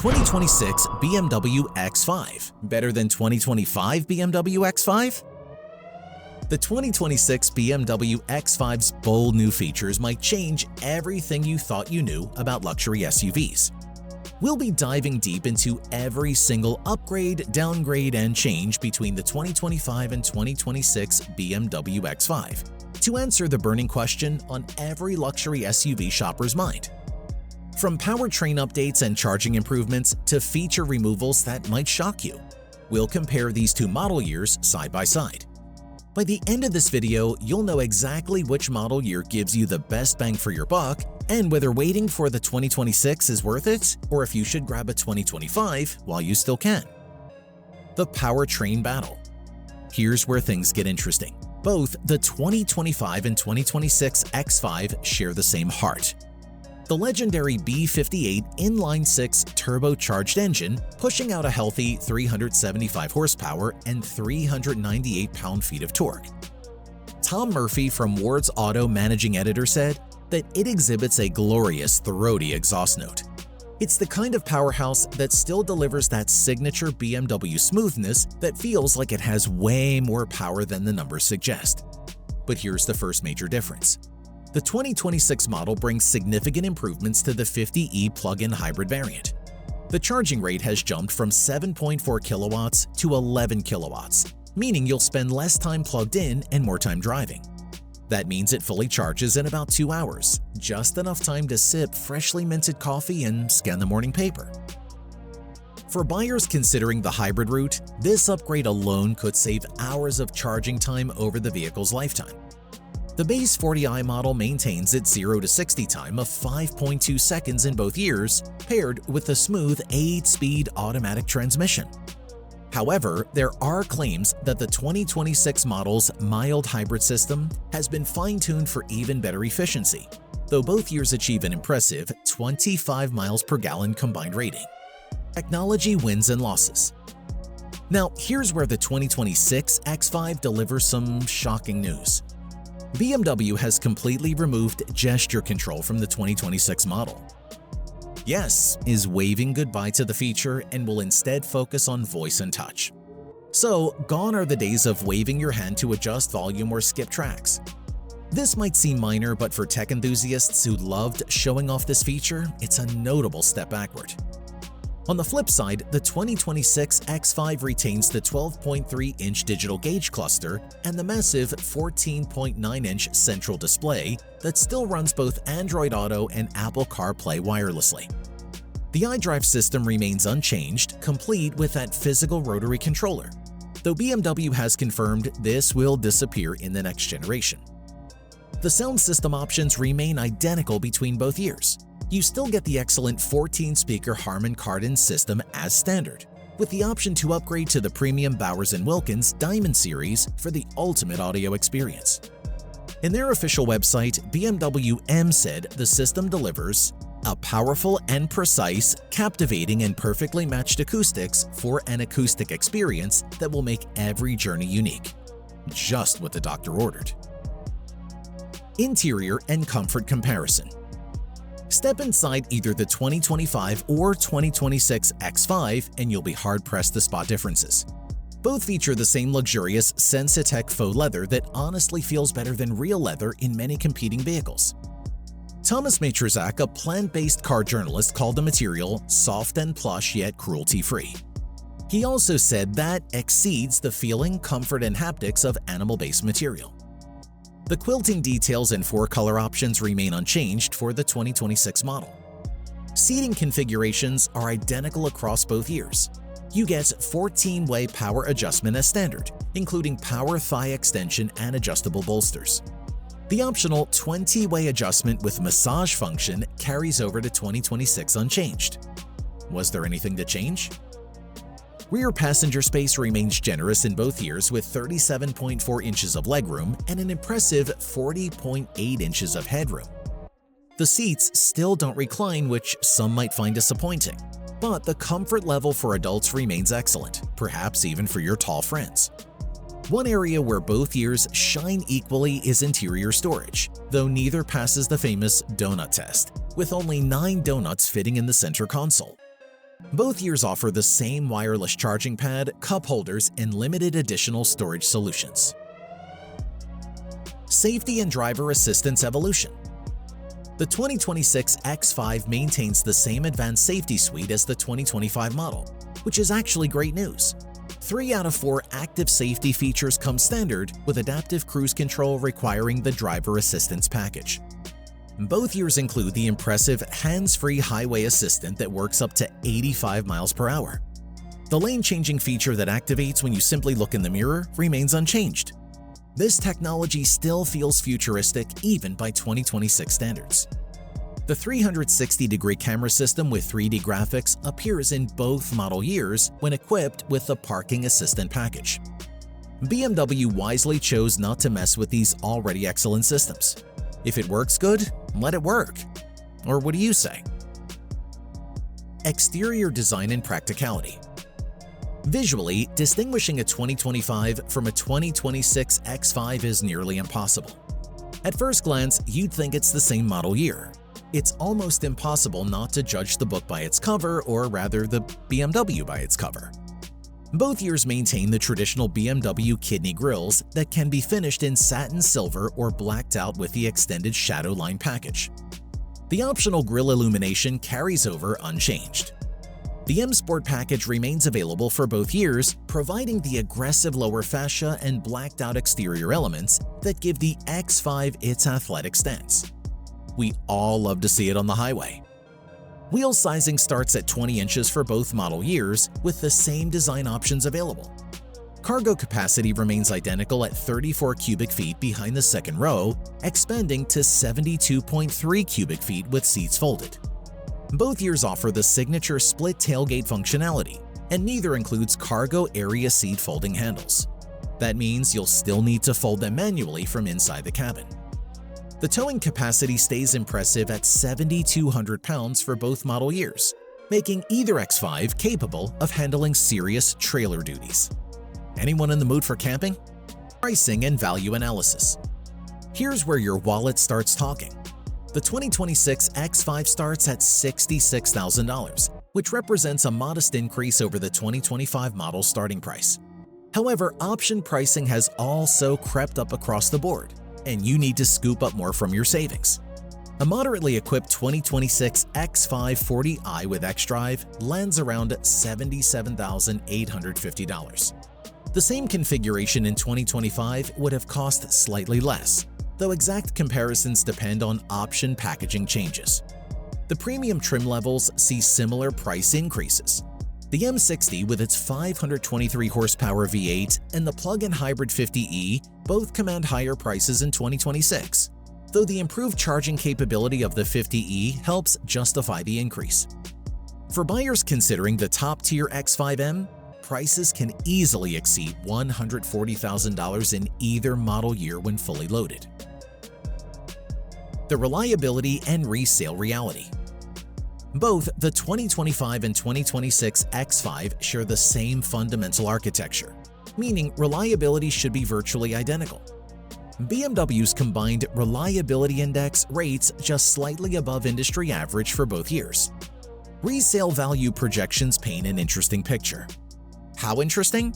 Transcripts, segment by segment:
2026 BMW X5 better than 2025 BMW X5? The 2026 BMW X5's bold new features might change everything you thought you knew about luxury SUVs. We'll be diving deep into every single upgrade, downgrade, and change between the 2025 and 2026 BMW X5 to answer the burning question on every luxury SUV shopper's mind. From powertrain updates and charging improvements to feature removals that might shock you, we'll compare these two model years side by side. By the end of this video, you'll know exactly which model year gives you the best bang for your buck and whether waiting for the 2026 is worth it or if you should grab a 2025 while you still can. The powertrain battle. Here's where things get interesting. Both the 2025 and 2026 X5 share the same heart. The legendary B58 inline-six turbocharged engine pushing out a healthy 375 horsepower and 398 pound-feet of torque. Tom Murphy from Ward's Auto managing editor said that it exhibits a glorious, throaty exhaust note. It's the kind of powerhouse that still delivers that signature BMW smoothness that feels like it has way more power than the numbers suggest. But here's the first major difference. The 2026 model brings significant improvements to the 50e plug-in hybrid variant. The charging rate has jumped from 7.4 kilowatts to 11 kilowatts, meaning you'll spend less time plugged in and more time driving. That means it fully charges in about 2 hours, just enough time to sip freshly minted coffee and scan the morning paper. For buyers considering the hybrid route, this upgrade alone could save hours of charging time over the vehicle's lifetime. The base 40i model maintains its 0 to 60 time of 5.2 seconds in both years, paired with a smooth 8-speed automatic transmission. However, there are claims that the 2026 model's mild hybrid system has been fine-tuned for even better efficiency, though both years achieve an impressive 25 miles per gallon combined rating. Technology wins and losses. Now, here's where the 2026 X5 delivers some shocking news. BMW has completely removed gesture control from the 2026 model. Yes is waving goodbye to the feature and will instead focus on voice and touch. So, gone are the days of waving your hand to adjust volume or skip tracks. This might seem minor, but for tech enthusiasts who loved showing off this feature, it's a notable step backward. On the flip side, the 2026 X5 retains the 12.3-inch digital gauge cluster and the massive 14.9-inch central display that still runs both Android Auto and Apple CarPlay wirelessly. The iDrive system remains unchanged, complete with that physical rotary controller, though BMW has confirmed this will disappear in the next generation. The sound system options remain identical between both years. You still get the excellent 14-speaker Harman Kardon system as standard, with the option to upgrade to the premium Bowers & Wilkins Diamond series for the ultimate audio experience. In their official website, BMW M said the system delivers a powerful and precise, captivating and perfectly matched acoustics for an acoustic experience that will make every journey unique. Just what the doctor ordered. Interior and comfort comparison. Step inside either the 2025 or 2026 X5 and you'll be hard-pressed to spot differences. Both feature the same luxurious Sensatec faux leather that honestly feels better than real leather in many competing vehicles. Thomas Matrizak, a plant-based car journalist, called the material soft and plush yet cruelty-free. He also said that exceeds the feeling, comfort, and haptics of animal-based material. The quilting details and 4 color options remain unchanged for the 2026 model. Seating configurations are identical across both years. You get 14-way power adjustment as standard, including power thigh extension and adjustable bolsters. The optional 20-way adjustment with massage function carries over to 2026 unchanged. Was there anything to change? Rear passenger space remains generous in both years with 37.4 inches of legroom and an impressive 40.8 inches of headroom. The seats still don't recline, which some might find disappointing, but the comfort level for adults remains excellent, perhaps even for your tall friends. One area where both years shine equally is interior storage, though neither passes the famous donut test, with only 9 donuts fitting in the center console. Both years offer the same wireless charging pad, cup holders, and limited additional storage solutions. Safety and driver assistance evolution. The 2026 X5 maintains the same advanced safety suite as the 2025 model, which is actually great news. 3 out of 4 active safety features come standard, with adaptive cruise control requiring the driver assistance package. Both years include the impressive hands-free highway assistant that works up to 85 miles per hour. The lane-changing feature that activates when you simply look in the mirror remains unchanged. This technology still feels futuristic even by 2026 standards. The 360-degree camera system with 3D graphics appears in both model years when equipped with the parking assistant package. BMW wisely chose not to mess with these already excellent systems. If it works good, let it work. Or what do you say? Exterior design and practicality. Visually, distinguishing a 2025 from a 2026 X5 is nearly impossible. At first glance, you'd think it's the same model year. It's almost impossible not to judge the book by its cover, or rather the BMW by its cover. Both years maintain the traditional BMW kidney grills that can be finished in satin silver or blacked out with the extended shadow line package. The optional grille illumination carries over unchanged. The M Sport package remains available for both years, providing the aggressive lower fascia and blacked out exterior elements that give the X5 its athletic stance. We all love to see it on the highway. Wheel sizing starts at 20 inches for both model years, with the same design options available. Cargo capacity remains identical at 34 cubic feet behind the second row, expanding to 72.3 cubic feet with seats folded. Both years offer the signature split tailgate functionality, and neither includes cargo area seat folding handles. That means you'll still need to fold them manually from inside the cabin. The towing capacity stays impressive at 7,200 pounds for both model years, making either X5 capable of handling serious trailer duties. Anyone in the mood for camping? Pricing and value analysis. Here's where your wallet starts talking. The 2026 X5 starts at $66,000, which represents a modest increase over the 2025 model starting price. However, option pricing has also crept up across the board, and you need to scoop up more from your savings. A moderately equipped 2026 X5 40i with xDrive lands around $77,850. The same configuration in 2025 would have cost slightly less, though exact comparisons depend on option packaging changes. The premium trim levels see similar price increases. The M60 with its 523 horsepower V8 and the plug-in hybrid 50e both command higher prices in 2026, though the improved charging capability of the 50e helps justify the increase. For buyers considering the top-tier X5M, prices can easily exceed $140,000 in either model year when fully loaded. The reliability and resale reality. Both the 2025 and 2026 X5 share the same fundamental architecture, meaning reliability should be virtually identical. BMW's combined reliability index rates just slightly above industry average for both years. Resale value projections paint an interesting picture. How interesting?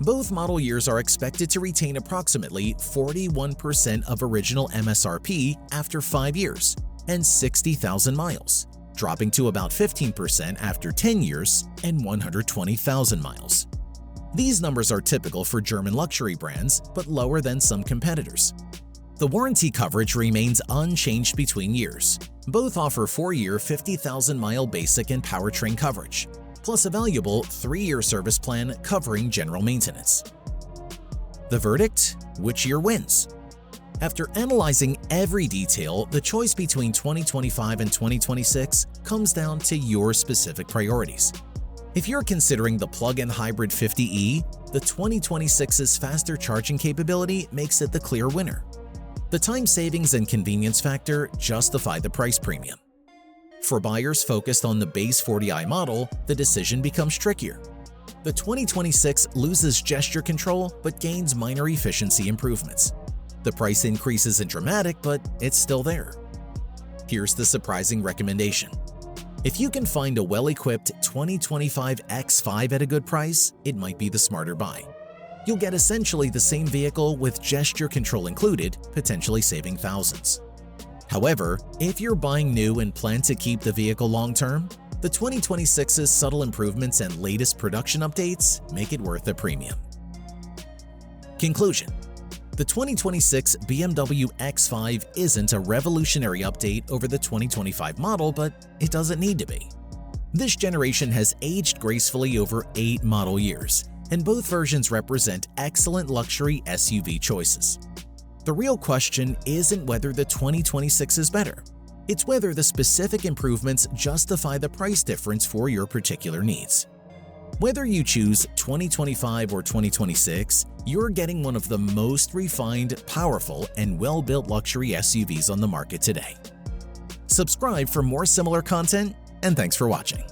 Both model years are expected to retain approximately 41% of original MSRP after 5 years and 60,000 miles, dropping to about 15% after 10 years and 120,000 miles. These numbers are typical for German luxury brands, but lower than some competitors. The warranty coverage remains unchanged between years. Both offer 4-year 50,000-mile basic and powertrain coverage, plus a valuable 3-year service plan covering general maintenance. The verdict? Which year wins? After analyzing every detail, the choice between 2025 and 2026 comes down to your specific priorities. If you're considering the plug-in hybrid 50e, the 2026's faster charging capability makes it the clear winner. The time savings and convenience factor justify the price premium. For buyers focused on the base 40i model, the decision becomes trickier. The 2026 loses gesture control but gains minor efficiency improvements. The price increase isn't dramatic, but it's still there. Here's the surprising recommendation. If you can find a well-equipped 2025 X5 at a good price, it might be the smarter buy. You'll get essentially the same vehicle with gesture control included, potentially saving thousands. However, if you're buying new and plan to keep the vehicle long-term, the 2026's subtle improvements and latest production updates make it worth the premium. Conclusion: the 2026 BMW X5 isn't a revolutionary update over the 2025 model, but it doesn't need to be. This generation has aged gracefully over 8 model years, and both versions represent excellent luxury SUV choices. The real question isn't whether the 2026 is better. It's whether the specific improvements justify the price difference for your particular needs. Whether you choose 2025 or 2026, you're getting one of the most refined, powerful, and well-built luxury SUVs on the market today. Subscribe for more similar content, and thanks for watching.